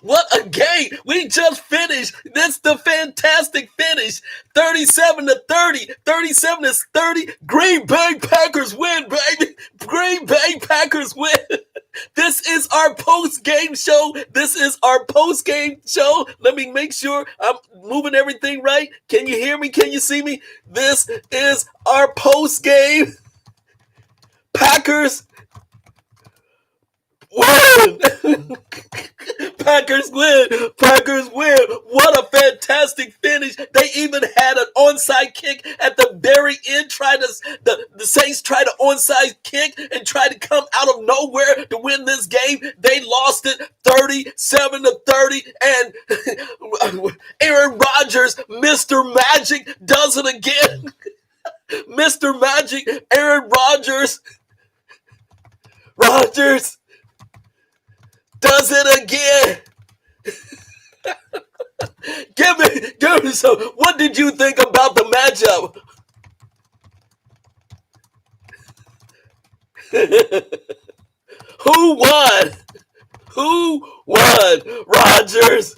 What a game. We just finished. This the fantastic finish. 37-30. 37-30. Green Bay Packers win, baby. Green Bay Packers win. This is our post-game show. This is our post-game show. Let me make sure I'm moving everything right. Can you hear me? Can you see me? This is our post-game. Packers win. Packers win. Packers win. What a fantastic finish. They even had an onside kick at the very end. The Saints tried an onside kick and tried to come out of nowhere to win this game. They lost it 37-30. And Aaron Rodgers, Mr. Magic, does it again. Mr. Magic, Aaron Rodgers does it again. Give me some. What did you think about the matchup? Who won? Who won? Rodgers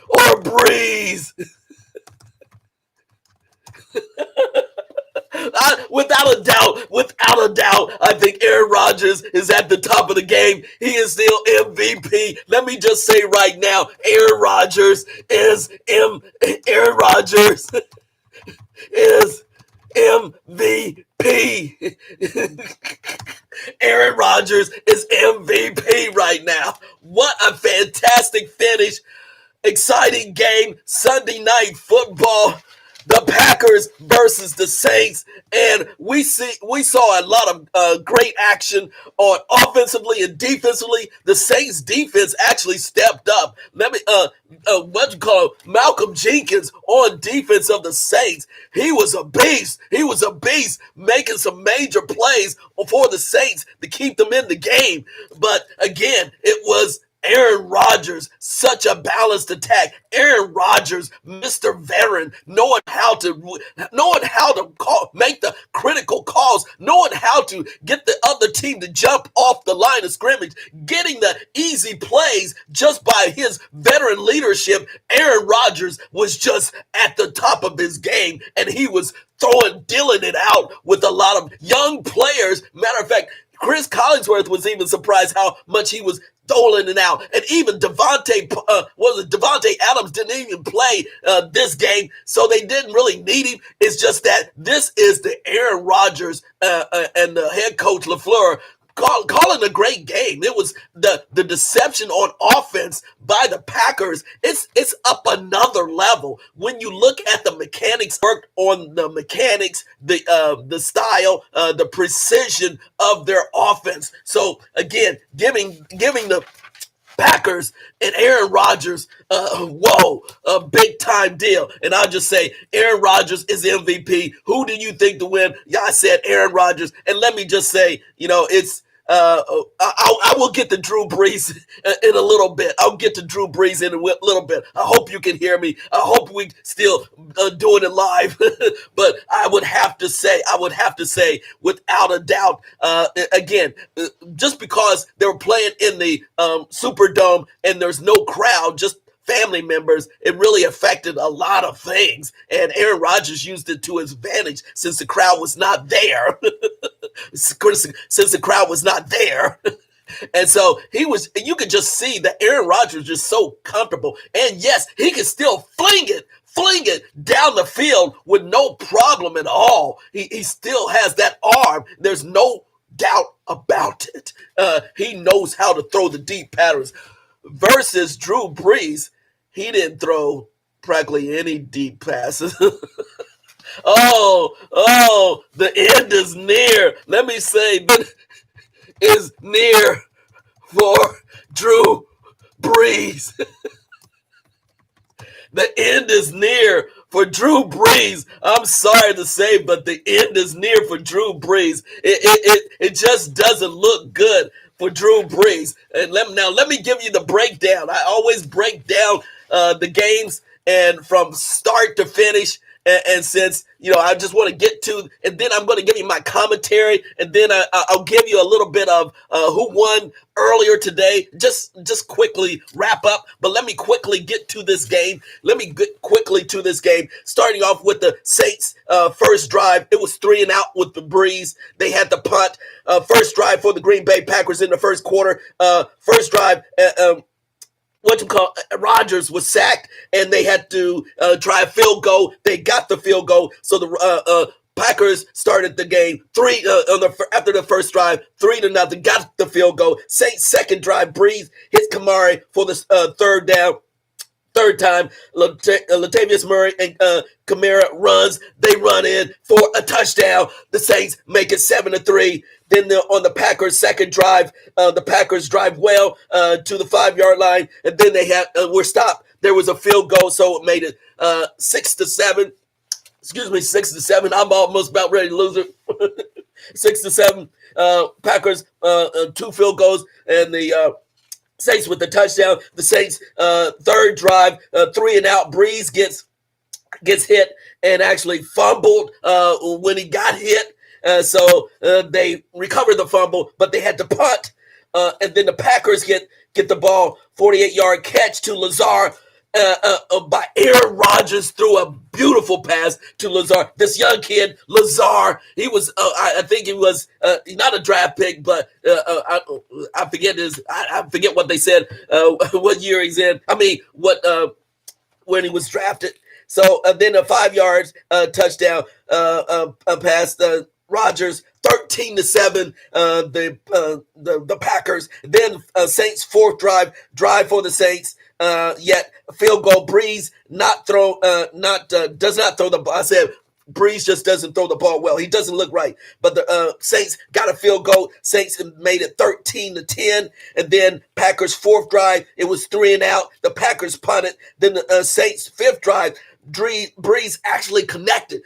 or Brees? Without a doubt, I think Aaron Rodgers is at the top of the game. He is still MVP. Let me just say right now, Aaron Rodgers is MVP. Aaron Rodgers is MVP right now. What a fantastic finish. Exciting game. Sunday night football. The Packers versus the Saints, and we saw a lot of great action on offensively and defensively. The Saints defense actually stepped up. Malcolm Jenkins on defense of the Saints. He was a beast. He was a beast, making some major plays for the Saints to keep them in the game. But again, it was Aaron Rodgers, such a balanced attack. Aaron Rodgers, Mr. Veteran, knowing how to make the critical calls, knowing how to get the other team to jump off the line of scrimmage, getting the easy plays just by his veteran leadership. Aaron Rodgers was just at the top of his game, and he was dealing it out with a lot of young players. Matter of fact, Chris Collinsworth was even surprised how much he was doling it out. And even Devontae Adams didn't even play this game, so they didn't really need him. It's just that this is the Aaron Rodgers and the head coach LaFleur calling a great game. It was the deception on offense by the Packers. It's up another level when you look at the mechanics, worked on the mechanics, the style, the precision of their offense. So again, giving the Packers and Aaron Rodgers, a big time deal. And I'll just say Aaron Rodgers is MVP. Who do you think to win? Yeah, I said Aaron Rodgers. And let me just say, it's I will get to Drew Brees in a little bit. I'll get to Drew Brees in a little bit. I hope you can hear me. I hope we still doing it live. But I would have to say, without a doubt, again, just because they were playing in the Superdome and there's no crowd, just family members, it really affected a lot of things. And Aaron Rodgers used it to his advantage since the crowd was not there. Since the crowd was not there. And so you could just see that Aaron Rodgers was just so comfortable. And yes, he could still fling it down the field with no problem at all. He still has that arm. There's no doubt about it. He knows how to throw the deep patterns. Versus Drew Brees, he didn't throw practically any deep passes. Oh, the end is near. Let me say, is near for Drew Brees. The end is near for Drew Brees. I'm sorry to say, but the end is near for Drew Brees. It just doesn't look good for Drew Brees. And let me give you the breakdown. I always break down the games and from start to finish. And since, I just want to get to, and then I'm going to give you my commentary, and then I'll give you a little bit of who won earlier today. Just quickly wrap up, but let me quickly get to this game. Starting off with the Saints first drive. It was 3 and out with the Brees. They had the punt. First drive for the Green Bay Packers in the first quarter. First drive, Rodgers was sacked, and they had to try a field goal. They got the field goal, so the Packers started the game after the first drive, 3-0. Got the field goal. Saints second drive, Brees hits Kamari for the third down. Third time, Latavius Murray and Kamara runs. They run in for a touchdown. The Saints make it 7-3. Then on the Packers' second drive, the Packers drive well to the 5-yard line, and then they were stopped. There was a field goal, so it made it 6-7. Excuse me, 6-7. I'm almost about ready to lose it. 6-7. Packers 2 field goals, and the Saints with the touchdown. The Saints third drive, 3 and out. Brees gets hit and actually fumbled when he got hit. So they recovered the fumble, but they had to punt. And then the Packers get the ball, 48-yard catch to Lazard by Aaron Rodgers, threw a beautiful pass to Lazard. This young kid, Lazard, he was, I think he was not a draft pick, but I forget what they said, what year he's in. I mean, when he was drafted. So then a 5 yards touchdown pass. Rodgers 13-7. The Packers. Then Saints fourth drive for the Saints. Yet field goal. Brees does not throw the ball. I said Brees just doesn't throw the ball well. He doesn't look right. But the Saints got a field goal. Saints made it 13-10. And then Packers fourth drive, it was 3 and out. The Packers punted. Then the Saints fifth drive, Brees actually connected.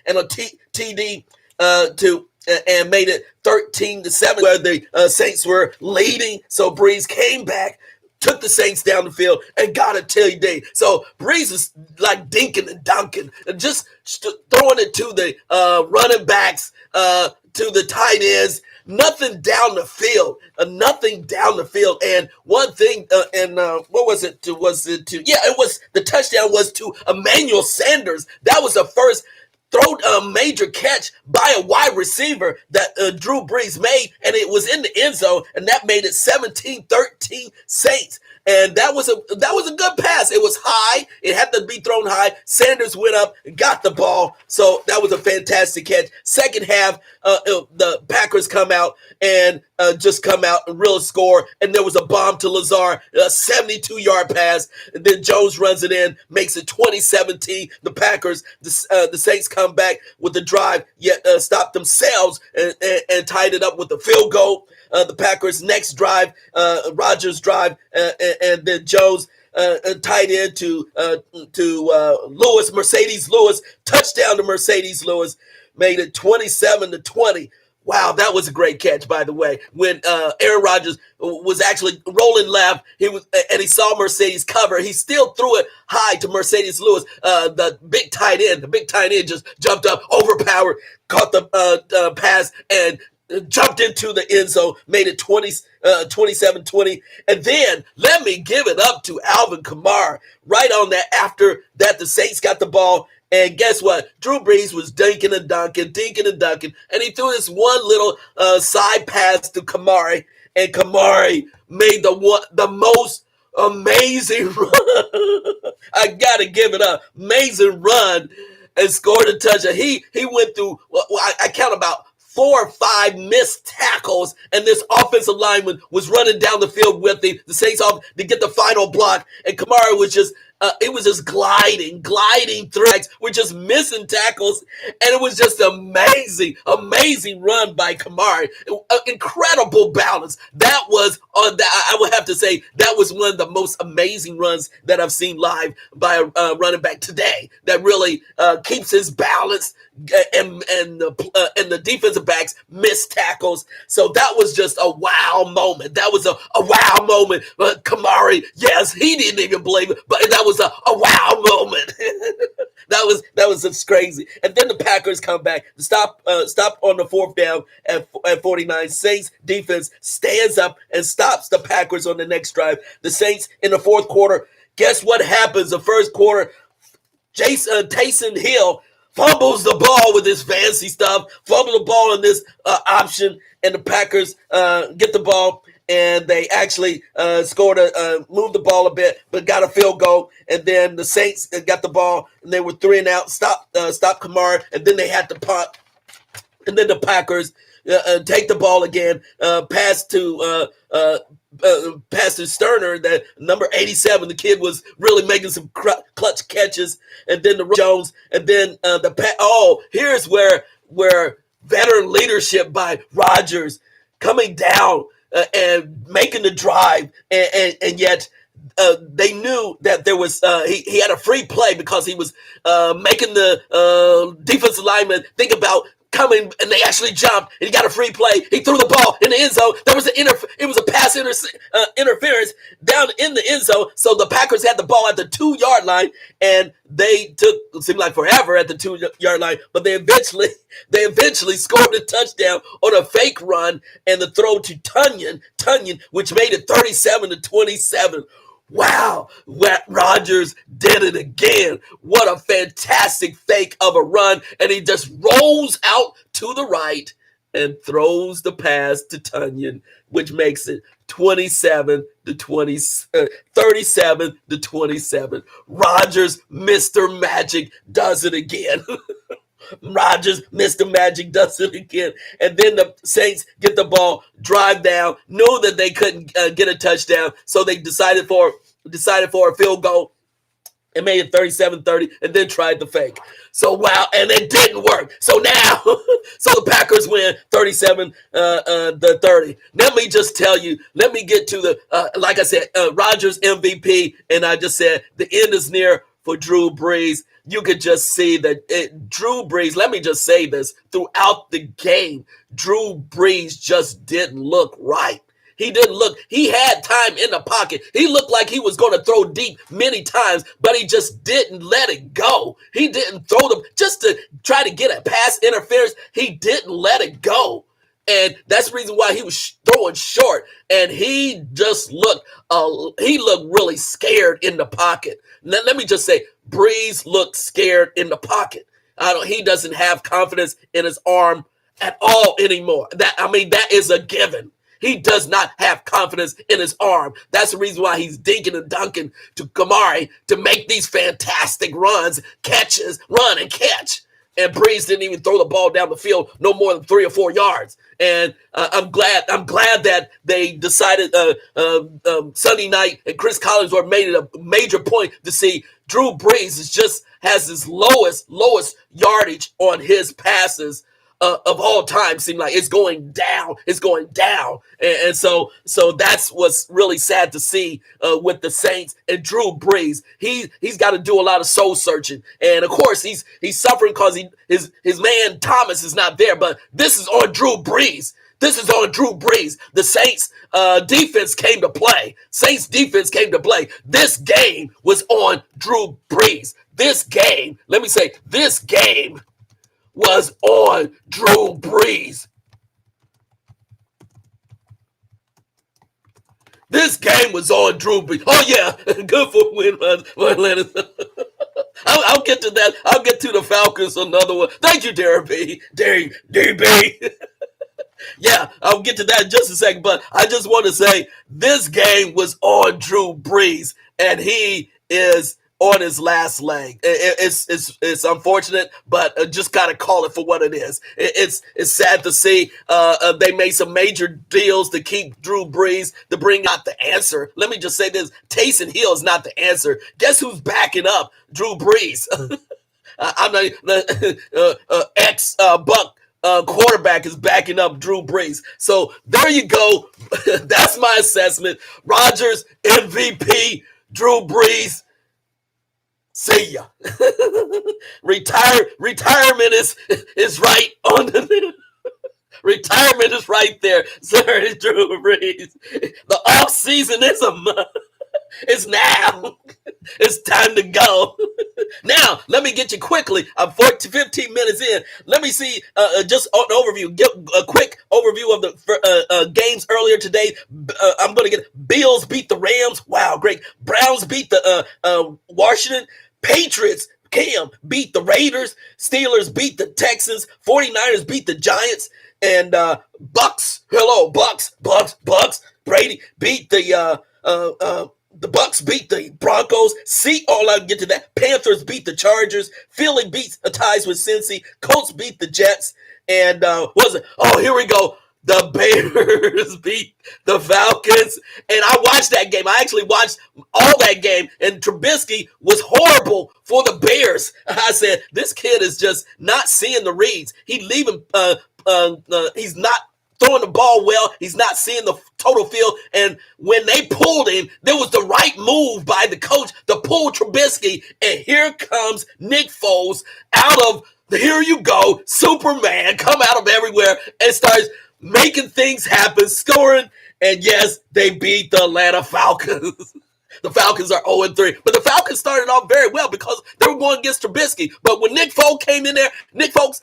And a TD and made it 13-7, where the Saints were leading. So Brees came back, took the Saints down the field, and got it till day. So Brees is like dinking and dunking, and just throwing it to the running backs, to the tight ends. Nothing down the field. And one thing, what was it? It was the touchdown was to Emmanuel Sanders. That was the first major catch by a wide receiver that Drew Brees made, and it was in the end zone, and that made it 17-13 Saints. And that was a good pass. It was high. It had to be thrown high. Sanders went up and got the ball. So that was a fantastic catch. Second half, the Packers come out and really score. And there was a bomb to Lazard, a 72-yard pass. And then Jones runs it in, makes it 20-17. The Packers, the Saints come back with the drive, yet stop themselves and tied it up with the field goal. The Packers' next drive, Rodgers' drive, and then Jones tied in to Lewis, Mercedes Lewis, touchdown to Mercedes Lewis, made it 27-20. Wow, that was a great catch, by the way. When Aaron Rodgers was actually rolling left, he saw Mercedes cover. He still threw it high to Mercedes Lewis, the big tight end. The big tight end just jumped up, overpowered, caught the pass, and jumped into the end zone, made it 27-20. And then let me give it up to Alvin Kamara. Right on that, after that, the Saints got the ball. And guess what? Drew Brees was dinking and dunking. And he threw this one little side pass to Kamari. And Kamari made the most amazing run. I got to give it up. Amazing run, and scored a touchdown. He went through, I count about 4 or 5 missed tackles, and this offensive lineman was running down the field with him. The Saints off to get the final block, and Kamara was just gliding through. We're just missing tackles, and it was just amazing run by Kamara. Incredible balance. That was I would have to say that was one of the most amazing runs that I've seen live by a running back today. That really keeps his balance, and the defensive backs miss tackles. So that was just a wow moment. That was a wow moment. Kamari, yes, he didn't even believe it, but that was was a wow moment. That was just crazy. And then the Packers come back, stop on the fourth down at 49. Saints defense stands up and stops the Packers on the next drive. The Saints in the fourth quarter. Guess what happens? The first quarter, Taysom Hill fumbles the ball with his fancy stuff, fumble the ball in this option, and the Packers get the ball, and they actually scored moved the ball a bit, but got a field goal. And then the Saints got the ball, and they were 3 and out, stop Kamara, and then they had to punt. And then the Packers take the ball again, pass to Sterner, that number 87. The kid was really making some clutch catches, and then the Jones, and then here's where veteran leadership by Rodgers coming down and making the drive, and yet they knew that there was he had a free play because he was making the defensive lineman think about coming, and they actually jumped, and he got a free play. He threw the ball in the end zone. There was it was a pass interference down in the end zone. So the Packers had the ball at the 2-yard line, and they took, it seemed like forever at the 2-yard line, but they eventually scored a touchdown on a fake run and the throw to Tunyon, which made it 37-27. Wow, Rodgers did it again. What a fantastic fake of a run. And he just rolls out to the right and throws the pass to Tunyon, which makes it 37-27. Rodgers, Mr. Magic, does it again. Rodgers, Mr. Magic, does it again. And then the Saints get the ball, drive down, knew that they couldn't get a touchdown, so they decided for a field goal and made it 37-30, and then tried the fake. So, wow, and it didn't work. So now, so the Packers win 37-30. Let me just tell you, let me get to the, like I said, Rodgers MVP, and I just said the end is near for Drew Brees. You could just see that Drew Brees, let me just say this, throughout the game, Drew Brees just didn't look right. He had time in the pocket. He looked like he was going to throw deep many times, but he just didn't let it go. He didn't throw them just to try to get a pass interference. He didn't let it go. And that's the reason why he was throwing short. And he just looked really scared in the pocket. Let me just say, Brees looked scared in the pocket. He doesn't have confidence in his arm at all anymore. That is a given. He does not have confidence in his arm. That's the reason why he's dinking and dunking to Kamara to make these fantastic runs, catches, run and catch. And Brees didn't even throw the ball down the field no more than 3 or 4 yards. And I'm glad that they decided Sunday night, and Chris Collinsworth made it a major point to see Drew Brees has his lowest yardage on his passes of all time. Seem like it's going down. And so that's what's really sad to see with the Saints and Drew Brees. He's got to do a lot of soul searching, and of course he's suffering because his man Thomas is not there. But this is on Drew Brees. The Saints defense came to play. This game was on Drew Brees. This game was on Drew Brees. This game was on Drew Brees. Oh, yeah. Good for win for Atlanta. I'll get to that. I'll get to the Falcons another one. Thank you, DB. Yeah, I'll get to that in just a second. But I just want to say this game was on Drew Brees, and he is on his last leg. It's unfortunate, but just gotta call it for what it is. It's sad to see. They made some major deals to keep Drew Brees, to bring out the answer. Let me just say this: Taysom Hill is not the answer. Guess who's backing up Drew Brees? I'm not ex-Buck. Quarterback is backing up Drew Brees. So there you go. That's my assessment. Rodgers MVP, Drew Brees. See ya. Retirement is right on the retirement is right there. Sir, Drew Brees. The off season is a month. It's now. It's time to go. Now, let me get you quickly. I'm 15 minutes in. Let me see just an overview. Get a quick overview of the games earlier today. I'm going to get Bills beat the Rams. Wow, great. Browns beat the Washington. Patriots, Cam, beat the Raiders. Steelers beat the Texans. 49ers beat the Giants. And Bucks, hello, Bucks. Brady beat the Bucks beat the Broncos. I'll get to that. Panthers beat the Chargers. Philly beats ties with Cincy. Colts beat the Jets. And was it? Oh, here we go. The Bears beat the Falcons. And I watched that game. I actually watched all that game. And Trubisky was horrible for the Bears. I said, this kid is just not seeing the reads. He's not throwing the ball well. He's not seeing the total field. And when they pulled him, there was the right move by the coach to pull Trubisky. And here comes Nick Foles out of here you go, Superman, come out of everywhere and starts making things happen, scoring. And yes, they beat the Atlanta Falcons. The Falcons are 0-3. But the Falcons started off very well because they were going against Trubisky. But when Nick Foles came in there, Nick Foles,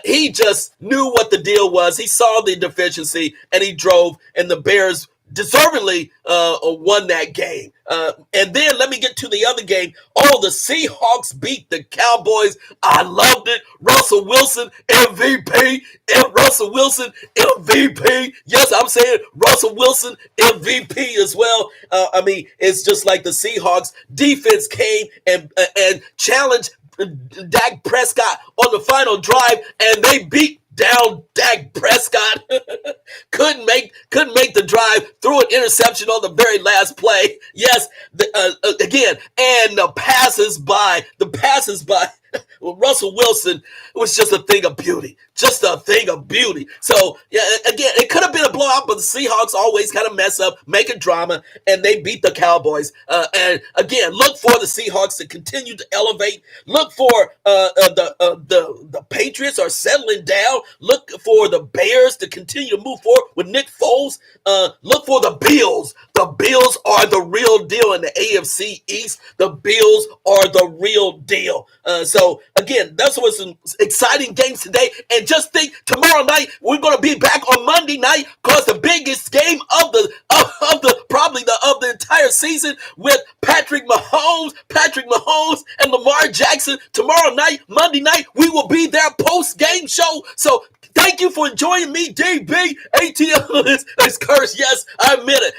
he just knew what the deal was. He saw the deficiency, and he drove, and the Bears deservedly won that game. And then let me get to the other game. Oh, the Seahawks beat the Cowboys. I loved it. Russell Wilson, MVP. And Russell Wilson, MVP. Yes, I'm saying Russell Wilson, MVP as well. I mean, it's just like the Seahawks defense came and challenged Dak Prescott on the final drive, and they beat down Dak Prescott. couldn't make the drive, threw an interception on the very last play. Yes, again, and the passes by well, Russell Wilson was just a thing of beauty. Just a thing of beauty. So, yeah, again, it could have been a blowout, but the Seahawks always kind of mess up, make a drama, and they beat the Cowboys. And, again, look for the Seahawks to continue to elevate. Look for the Patriots are settling down. Look for the Bears to continue to move forward with Nick Foles. Look for the Bills. The Bills are the real deal in the AFC East. The Bills are the real deal. So, again, that's what's some exciting games today. And just think, tomorrow night we're going to be back on Monday night because the biggest game of the entire season with Patrick Mahomes, and Lamar Jackson. Tomorrow night, Monday night, we will be their post-game show. So thank you for joining me, DB. ATL is cursed. Yes, I admit it.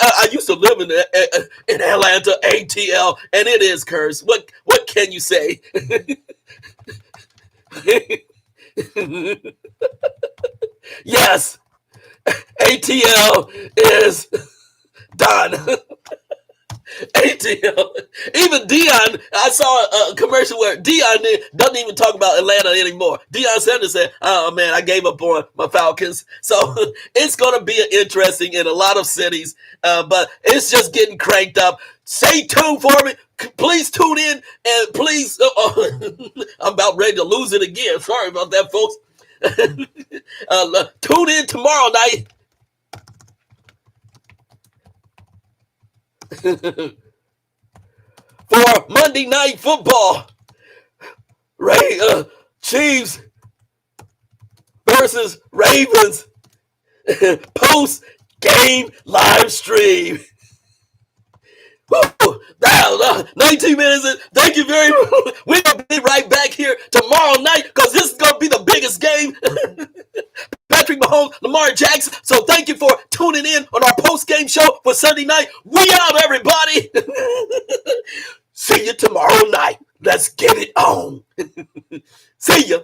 I used to live in Atlanta, ATL, and it is cursed. What can you say? Yes, ATL is done. ATL. Even Dion, I saw a commercial where Dion doesn't even talk about Atlanta anymore. Deion Sanders said, oh man, I gave up on my Falcons. So it's going to be interesting in a lot of cities, but it's just getting cranked up. Stay tuned for me. Please tune in and please, I'm about ready to lose it again. Sorry about that, folks. Tune in tomorrow night. For Monday Night Football, Chiefs versus Ravens post game live stream. 19 minutes in. Thank you very much. We're going to be right back here tomorrow night because this is going to be the biggest game. Patrick Mahomes, Lamar Jackson. So thank you for tuning in on our post-game show for Sunday night. We out, everybody. See you tomorrow night. Let's get it on. See ya.